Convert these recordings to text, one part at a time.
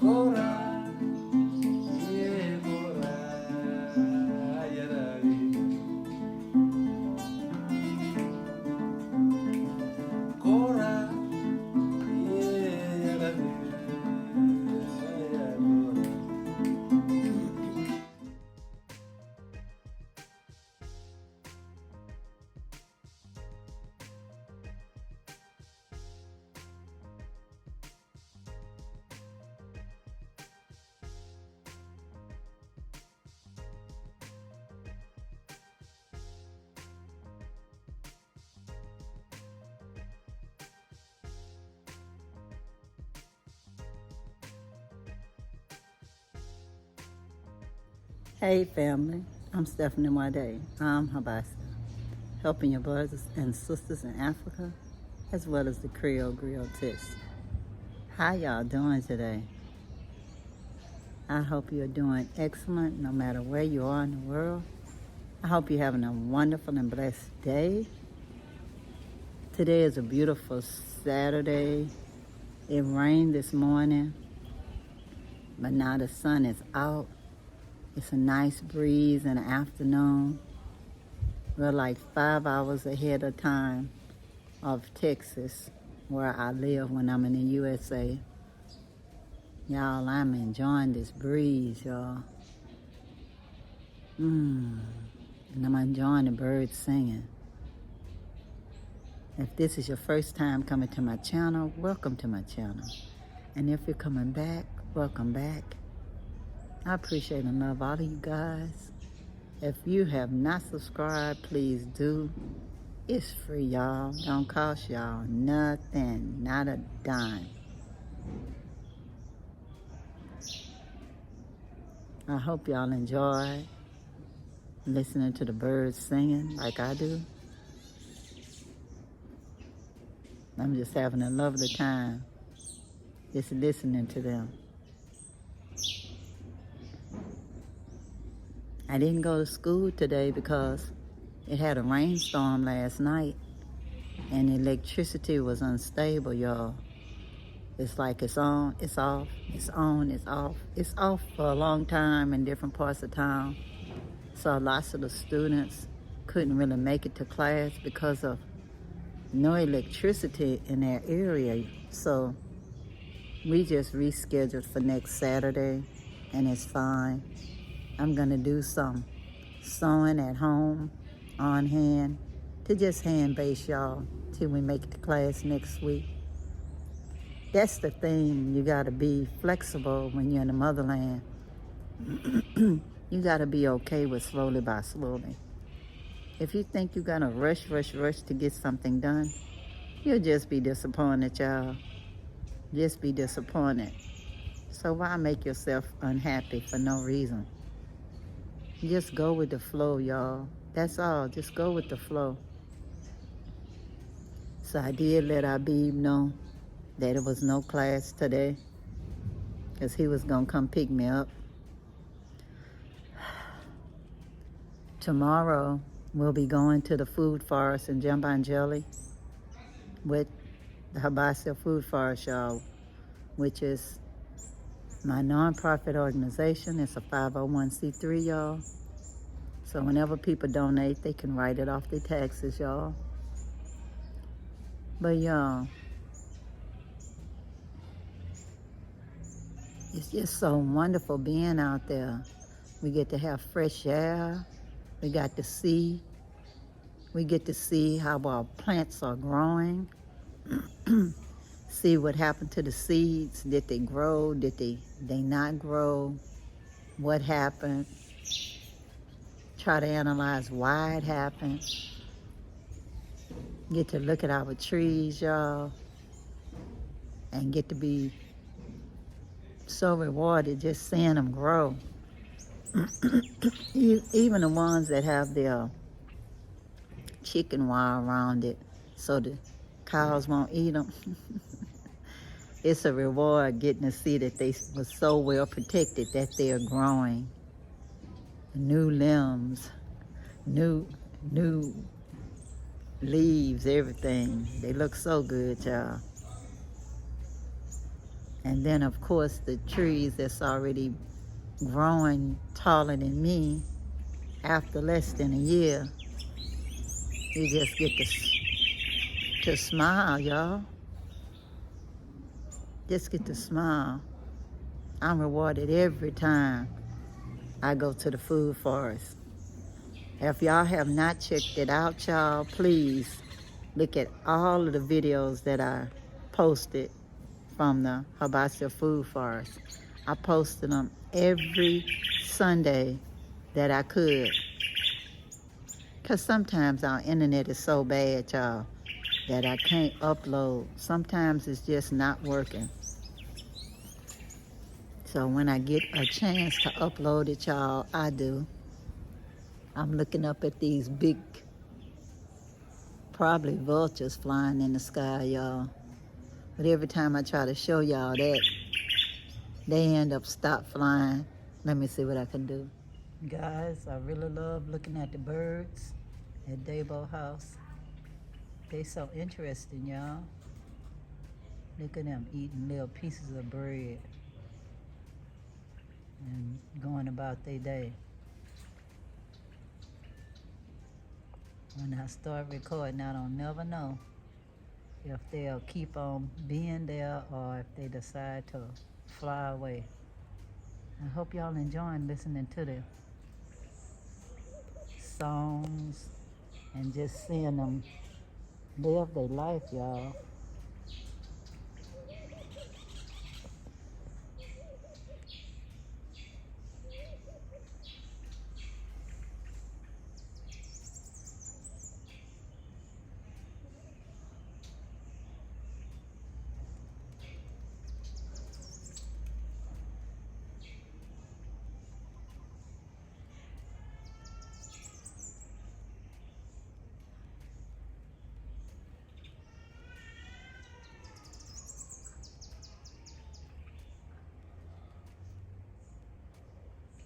Cora, yeah, Cora, yeah, Cora, yeah, Hey family, I'm Stephanie Wade. I'm Habasa, helping your brothers and sisters in Africa, as well as the Creole Griot Test. How y'all doing today? I hope you're doing excellent no matter where you are in the world. I hope you're having a wonderful and blessed day. Today is a beautiful Saturday. It rained this morning, but now the sun is out. It's a nice breeze in the afternoon. We're like 5 hours ahead of time of Texas, where I live when I'm in the USA. Y'all, I'm enjoying this breeze, y'all. And I'm enjoying the birds singing. If this is your first time coming to my channel, welcome to my channel. And if you're coming back, welcome back. I appreciate and love all of you guys. If you have not subscribed, please do. It's free, y'all. Don't cost y'all nothing, not a dime. I hope y'all enjoy listening to the birds singing like I do. I'm just having a lovely time just listening to them. I didn't go to school today because it had a rainstorm last night and the electricity was unstable, y'all. It's like it's on, it's off, it's on, it's off. It's off for a long time in different parts of town. So lots of the students couldn't really make it to class because of no electricity in their area. So we just rescheduled for next Saturday and it's fine. I'm gonna do some sewing at home on hand to just hand base y'all till we make it to class next week. That's the thing, you gotta be flexible when you're in the motherland. You gotta be okay with slowly by slowly. If you think you're gonna rush to get something done, you'll just be disappointed, y'all. Just be disappointed. So why make yourself unhappy for no reason? Just go with the flow, y'all. That's all. Just go with the flow. So I did let Abib know that it was no class today because he was going to come pick me up. Tomorrow, we'll be going to the food forest in Jambanjelly with the Habasa Food Forest, y'all, which is my nonprofit organization. It's a 501c3, y'all. So whenever people donate, they can write it off their taxes, y'all. But y'all, it's just so wonderful being out there. We get to have fresh air. We get to see how our plants are growing. See what happened to the seeds. Did they grow? Did they not grow? What happened? Try to analyze why it happened. Get to look at our trees, y'all, and get to be so rewarded just seeing them grow. Even the ones that have their chicken wire around it so the cows won't eat them. It's a reward getting to see that they were so well protected that they're growing. New limbs, new leaves, everything. They look so good, y'all. And then, of course, the trees that's already growing taller than me after less than a year, you just get to smile, y'all. Just get to smile. I'm rewarded every time I go to the food forest. If y'all have not checked it out, y'all, please look at all of the videos that I posted from the Hibachi Food Forest. I posted them every Sunday that I could. Because sometimes our internet is so bad, y'all, that I can't upload. Sometimes it's just not working. So when I get a chance to upload it, y'all, I do. I'm looking up at these big, probably vultures flying in the sky, y'all. But every time I try to show y'all that, they end up stop flying. Let me see what I can do. Guys, I really love looking at the birds at Dabo House. They so interesting, y'all. Look at them eating little pieces of bread and going about their day. When I start recording, I don't never know if they'll keep on being there or if they decide to fly away. I hope y'all enjoying listening to the songs and just seeing them live their life, y'all.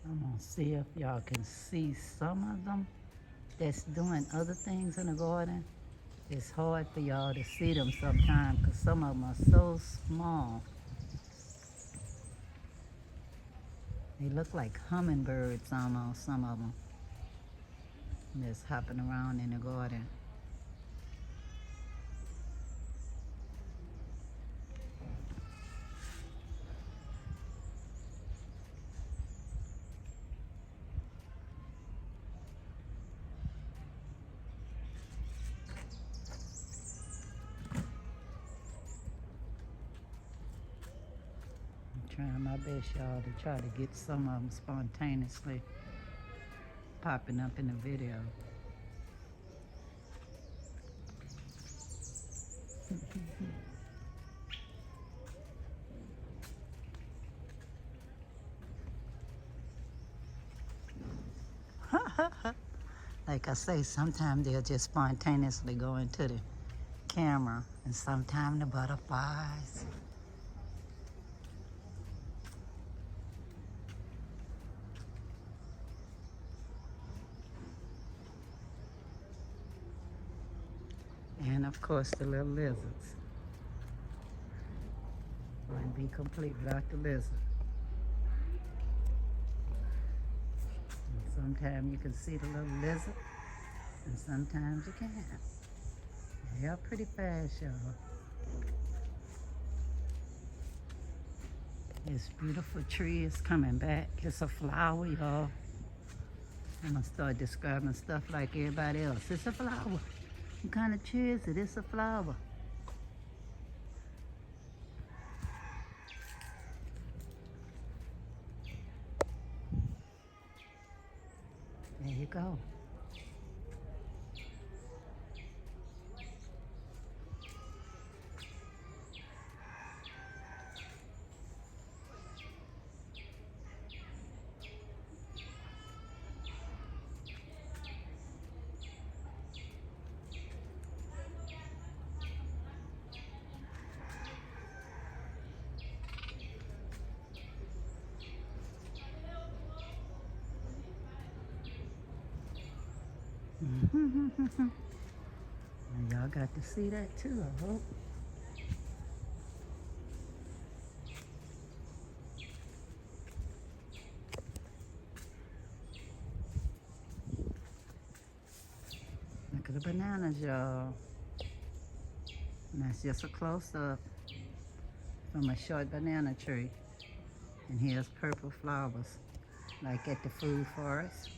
I'm gonna see if y'all can see some of them that's doing other things in the garden. It's hard for y'all to see them sometimes because some of them are so small. They look like hummingbirds almost, some of them. That's hopping around in the garden. Trying my best, y'all, to try to get some of them spontaneously popping up in the video. Like I say, sometimes they'll just spontaneously go into the camera, and sometimes the butterflies. And of course the little lizards. Wouldn't be complete without the lizard. And sometimes you can see the little lizard, and sometimes you can't. They're pretty fast, y'all. This beautiful tree is coming back. It's a flower, y'all. I'm gonna start describing stuff like everybody else. It's a flower. What kind of tree is it? It's a flower. There you go. And y'all got to see that too, I hope. the bananas, y'all. And that's just a close-up from a short banana tree. And here's purple flowers, like at the food forest.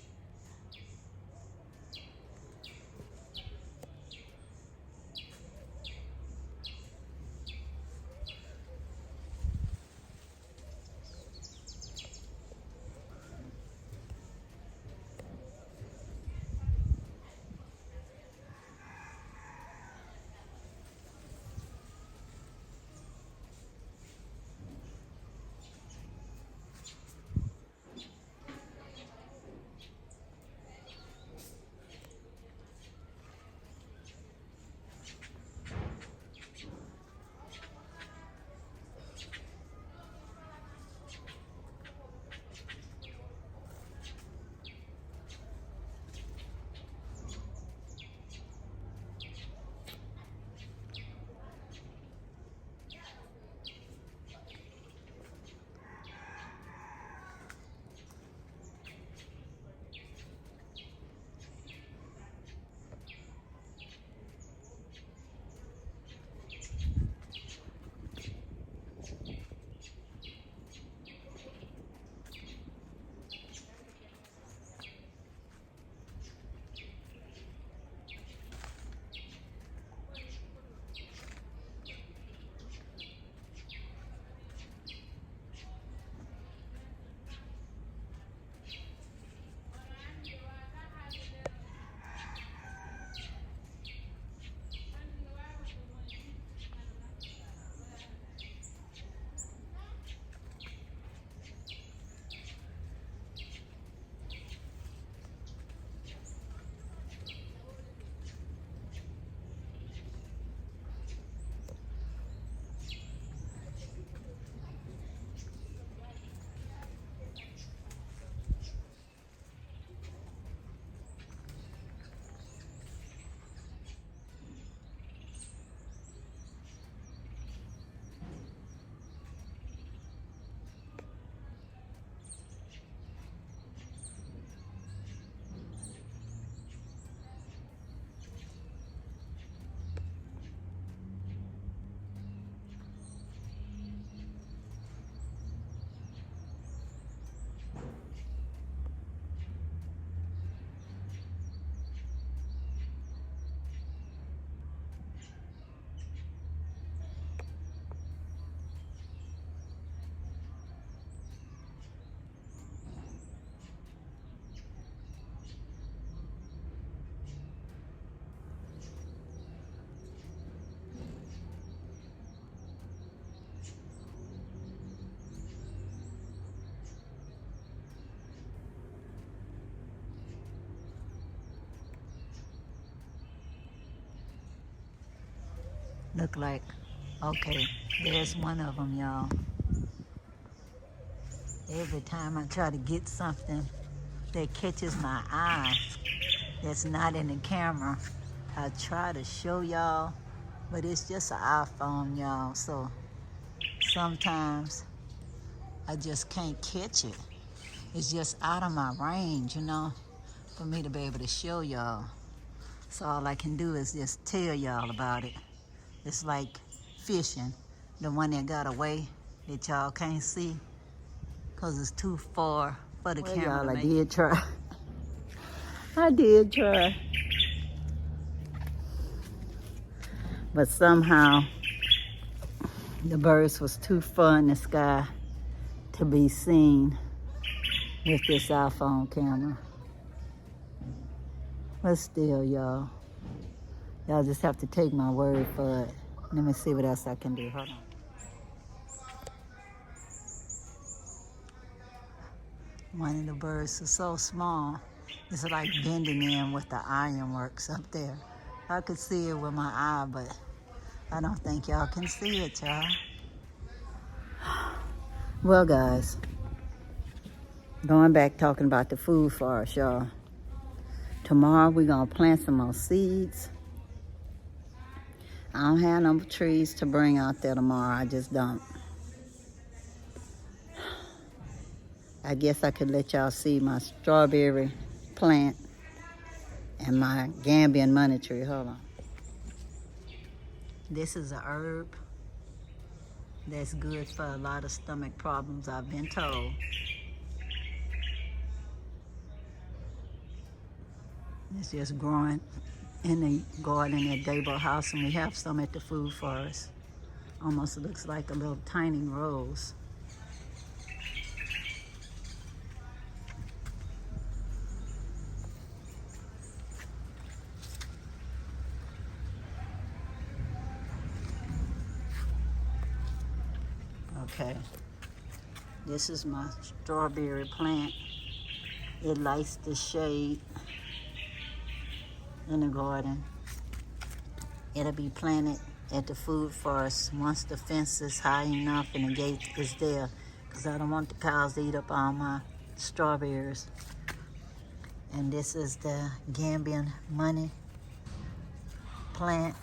Look like, okay, there's one of them, y'all. Every time I try to get something that catches my eye that's not in the camera, I try to show y'all, but it's just an iPhone, y'all, so sometimes I just can't catch it. It's just out of my range, you know, for me to be able to show y'all. So all I can do is just tell y'all about it. It's like fishing, the one that got away that y'all can't see because it's too far for the camera. Y'all, I did try. I did try. But somehow the birds was too far in the sky to be seen with this iPhone camera. But still, y'all just have to take my word for it. Let me see what else I can do. Hold on. One of the birds is so small, it's like bending in with the ironworks up there. I could see it with my eye, but I don't think y'all can see it, y'all. Well, guys, going back talking about the food forest, y'all. Tomorrow we're gonna plant some more seeds. I don't have no trees to bring out there tomorrow. I just don't. I guess I could let y'all see my strawberry plant And my Gambian money tree. Hold on. This is a herb that's good for a lot of stomach problems, I've been told. It's just growing in the garden at Dabo House, and we have some at the food forest. Almost looks like a little tiny rose. Okay, this is my strawberry plant. It likes the shade in the garden. It'll be planted at the food forest once the fence is high enough and the gate is there, because I don't want the cows to eat up all my strawberries. And this is the Gambian money plant.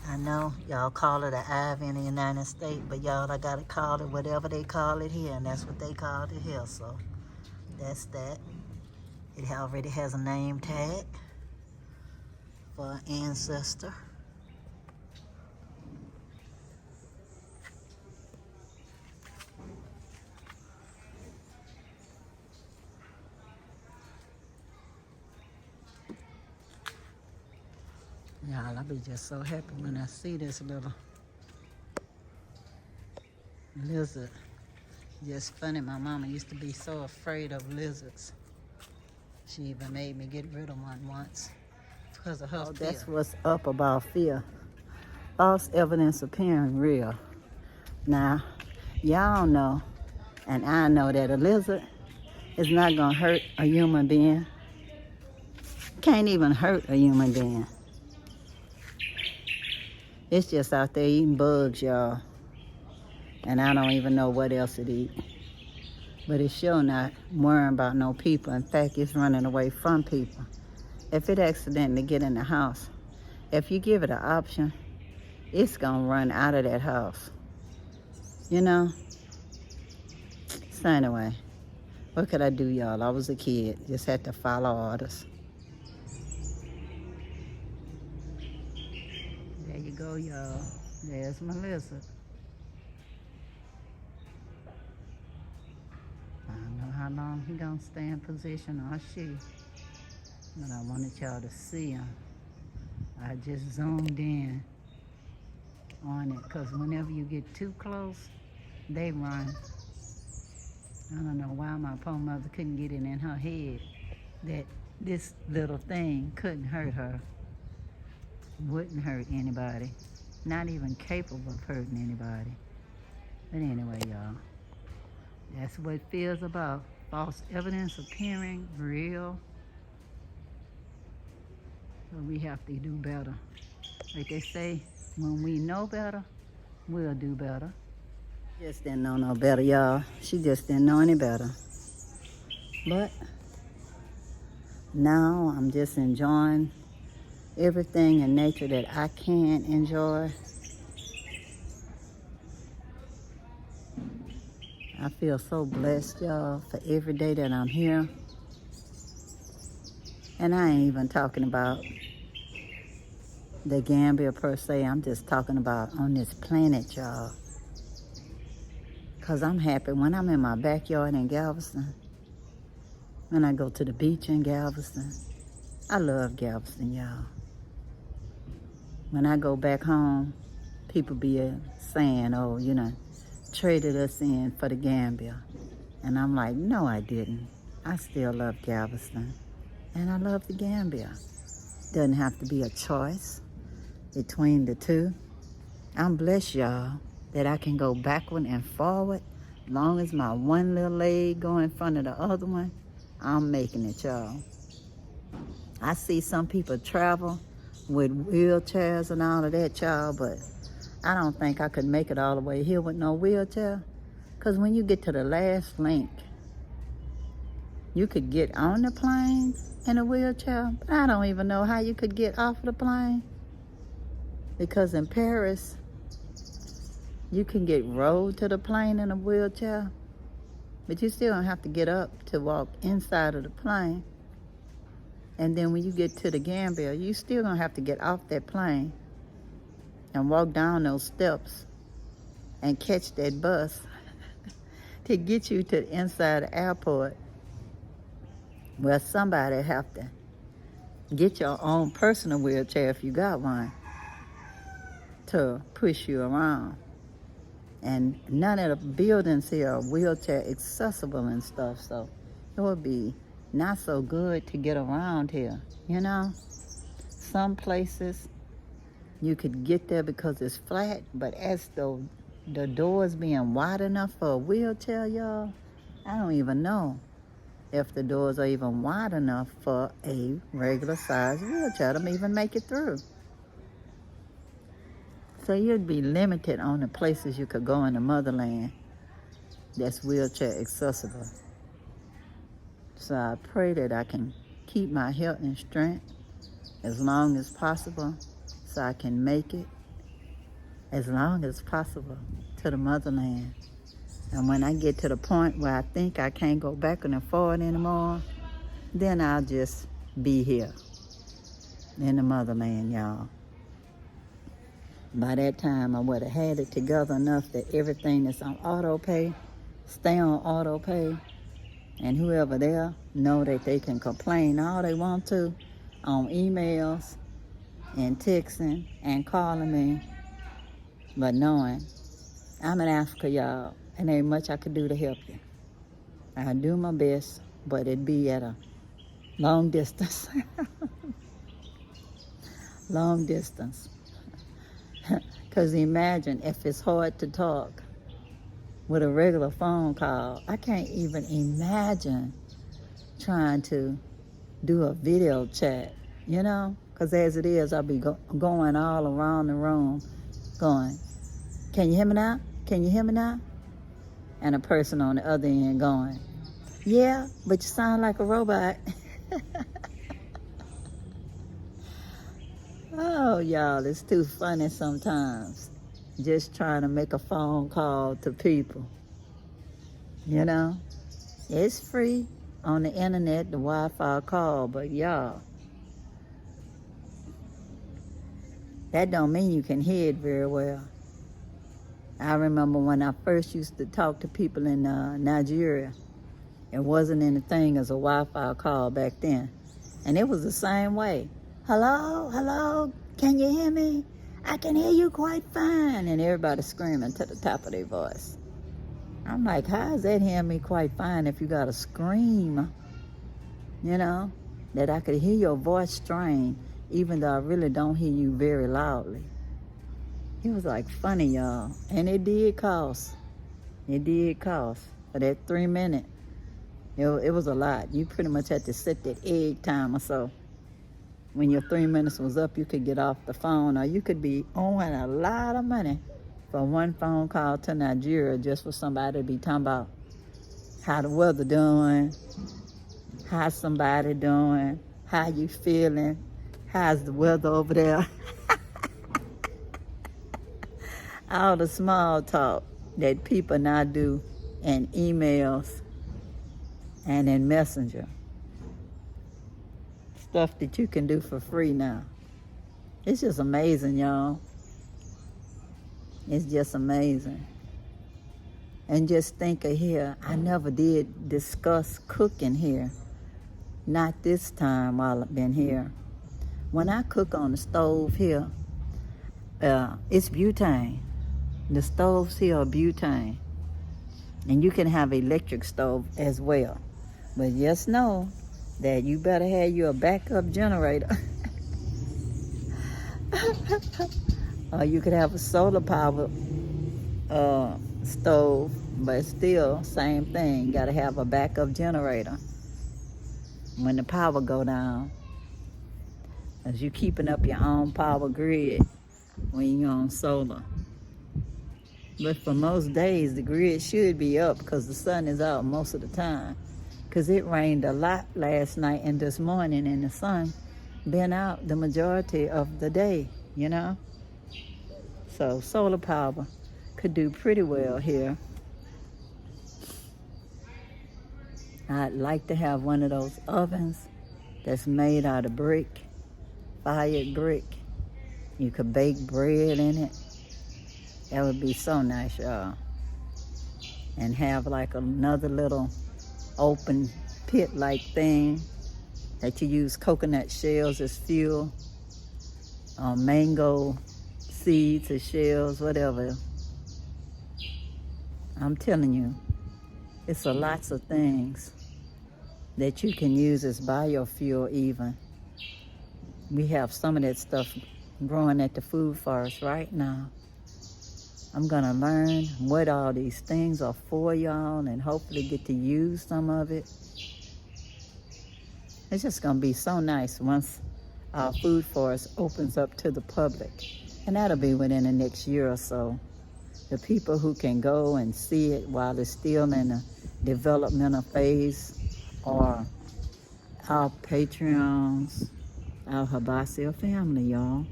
I know y'all call it an ivy in the United States, but y'all, I gotta call it whatever they call it here, and that's what they call it here, so that's that. It already has a name tag for an ancestor. Y'all, I'll be just so happy when I see this little lizard. Just funny, my mama used to be so afraid of lizards. She even made me get rid of one once because of her fear. That's what's up about fear. False evidence appearing real. Now, y'all know, and I know that a lizard is not gonna hurt a human being. Can't even hurt a human being. It's just out there eating bugs, y'all. And I don't even know what else it eat. But it's sure not worrying about no people. In fact, it's running away from people. If it accidentally get in the house, if you give it an option, it's gonna run out of that house. You know? So anyway, what could I do, y'all? I was a kid, just had to follow orders. There you go, y'all. There's my lizard. I don't know how long he gonna stay in position, or she, but I wanted y'all to see him. I just zoomed in on it, because whenever you get too close, they run. I don't know why my poor mother couldn't get it in her head that this little thing couldn't hurt her. Wouldn't hurt anybody, not even capable of hurting anybody. But anyway, y'all, that's what fear's about. False evidence appearing real. So we have to do better. Like they say, when we know better, we'll do better. Just didn't know no better, y'all. She just didn't know any better. But now I'm just enjoying everything in nature that I can enjoy. I feel so blessed, y'all, for every day that I'm here. And I ain't even talking about the Gambia per se. I'm just talking about on this planet, y'all. Because I'm happy when I'm in my backyard in Galveston. When I go to the beach in Galveston. I love Galveston, y'all. When I go back home, people be saying, oh, you know, traded us in for the Gambia. And I'm like, no, I didn't. I still love Galveston. And I love the Gambia. Doesn't have to be a choice between the two. I'm blessed, y'all, that I can go backward and forward. Long as my one little leg go in front of the other one, I'm making it, y'all. I see some people travel with wheelchairs and all of that, y'all, but I don't think I could make it all the way here with no wheelchair. Because when you get to the last link, you could get on the plane in a wheelchair, but I don't even know how you could get off the plane. Because in Paris, you can get rode to the plane in a wheelchair, but you still don't have to get up to walk inside of the plane. And then when you get to the Gambia, you still gonna have to get off that plane and walk down those steps and catch that bus to get you to the inside of the airport. Well, somebody have to get your own personal wheelchair if you got one to push you around. And none of the buildings here are wheelchair accessible and stuff, so it would be not so good to get around here, you know? Some places you could get there because it's flat, but as though the doors being wide enough for a wheelchair, y'all, I don't even know if the doors are even wide enough for a regular size wheelchair to even make it through. So you'd be limited on the places you could go in the motherland that's wheelchair accessible. So I pray that I can keep my health and strength as long as possible so I can make it as long as possible to the motherland. And when I get to the point where I think I can't go back and forward anymore, then I'll just be here in the motherland, y'all. By that time, I would have had it together enough that everything that's on auto pay, stay on auto pay, and whoever there know that they can complain all they want to on emails and texting and calling me, but knowing I'm in Africa, y'all, and ain't much I could do to help you. I do my best, but it'd be at a long distance. Long distance. Because imagine if it's hard to talk with a regular phone call. I can't even imagine trying to do a video chat, you know? Because as it is, I'll be going all around the room going, can you hear me now? Can you hear me now? And a person on the other end going, yeah, but you sound like a robot. Oh, y'all, it's too funny sometimes. Just trying to make a phone call to people. You know? It's free on the internet, the Wi-Fi call, but y'all, that don't mean you can hear it very well. I remember when I first used to talk to people in Nigeria, it wasn't anything as a Wi-Fi call back then. And it was the same way. Hello, hello, can you hear me? I can hear you quite fine. And everybody screaming to the top of their voice. I'm like, how is that hearing me quite fine if you got to scream? You know, that I could hear your voice strain, even though I really don't hear you very loudly. It was like funny, y'all. And it did cost. It did cost. For that 3 minutes, it was a lot. You pretty much had to set that egg time or so. When your 3 minutes was up, you could get off the phone, or you could be owing a lot of money for one phone call to Nigeria just for somebody to be talking about how the weather doing, how somebody doing, how you feeling, how's the weather over there. All the small talk that people now do in emails and in Messenger. Stuff that you can do for free now. It's just amazing, y'all. It's just amazing. And just think of here, I never did discuss cooking here. Not this time while I've been here. When I cook on the stove here, it's butane. The stoves here are butane. And you can have electric stove as well. But just know that you better have you a backup generator. Or you could have a solar power stove, but still, same thing. You gotta have a backup generator when the power go down. As you keeping up your own power grid when you're on solar. But for most days, the grid should be up because the sun is out most of the time. Because it rained a lot last night and this morning, and the sun been out the majority of the day, you know? So solar power could do pretty well here. I'd like to have one of those ovens that's made out of brick, fired brick. You could bake bread in it. That would be so nice, y'all. And have like another little open pit-like thing that you use coconut shells as fuel, mango seeds as shells, whatever. I'm telling you, it's a lots of things that you can use as biofuel even. We have some of that stuff growing at the food forest right now. I'm gonna learn what all these things are for, y'all, and hopefully get to use some of it. It's just gonna be so nice once our food forest opens up to the public. And that'll be within the next year or so. The people who can go and see it while it's still in a developmental phase are our Patreons, our Habasia family, y'all.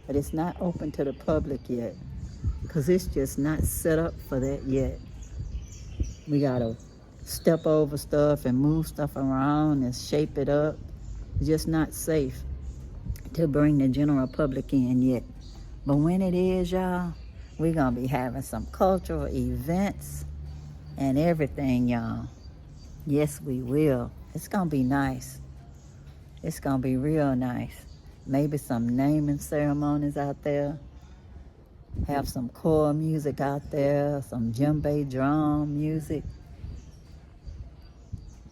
But it's not open to the public yet, because it's just not set up for that yet. We gotta step over stuff and move stuff around and shape it up. It's just not safe to bring the general public in yet. But when it is, y'all, we're gonna be having some cultural events and everything, y'all. Yes, we will. It's gonna be nice. It's gonna be real nice. Maybe some naming ceremonies out there. Have some choir music out there, some djembe drum music.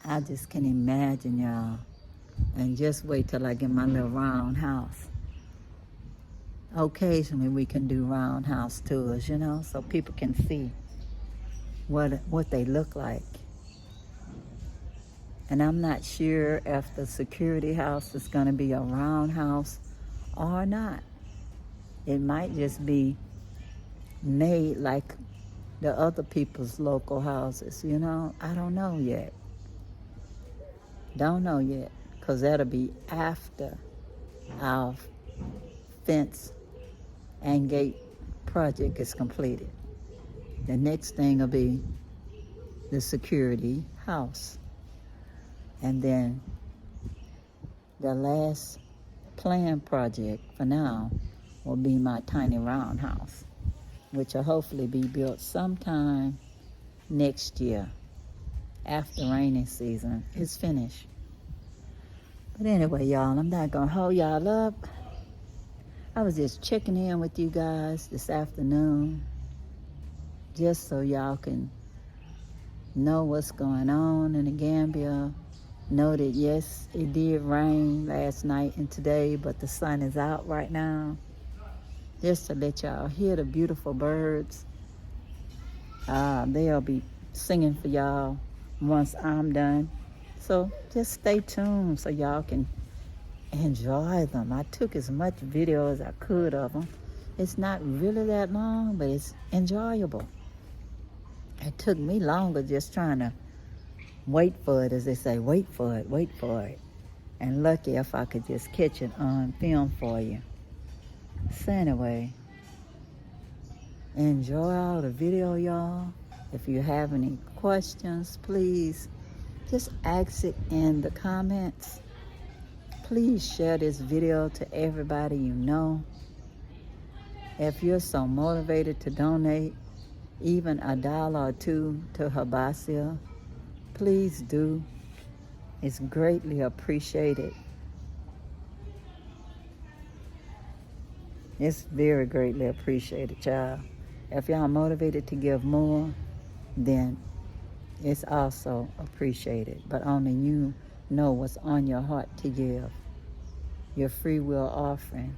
I just can imagine, y'all. And just wait till I get my little round house. Occasionally we can do round house tours, you know, so people can see what they look like. And I'm not sure if the security house is going to be a round house or not. It might just be made like the other people's local houses, you know. I don't know yet. Don't know yet, because that'll be after our fence and gate project is completed. The next thing will be the security house. And then the last planned project for now will be my tiny roundhouse, which will hopefully be built sometime next year after rainy season is finished. But anyway, y'all, I'm not gonna hold y'all up. I was just checking in with you guys this afternoon, just so y'all can know what's going on in the Gambia. Know that yes, it did rain last night and today, but the sun is out right now. Just to let y'all hear the beautiful birds. They'll be singing for y'all once I'm done. So just stay tuned so y'all can enjoy them. I took as much video as I could of them. It's not really that long, but it's enjoyable. It took me longer just trying to wait for it, as they say, wait for it. And lucky if I could just catch it on film for you. So anyway, enjoy all the video, y'all. If you have any questions, please just ask it in the comments. Please share this video to everybody you know. If you're so motivated to donate even $1 or $2 to Habasia, please do. It's greatly appreciated. It's very greatly appreciated, child. If y'all motivated to give more, then it's also appreciated. But only you know what's on your heart to give. Your free will offering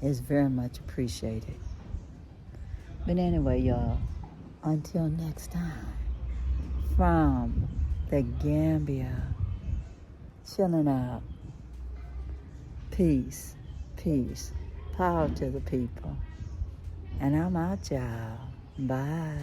is very much appreciated. But anyway, y'all, until next time, from the Gambia, chilling out. Peace, peace, power to the people. And I'm out, y'all. Bye.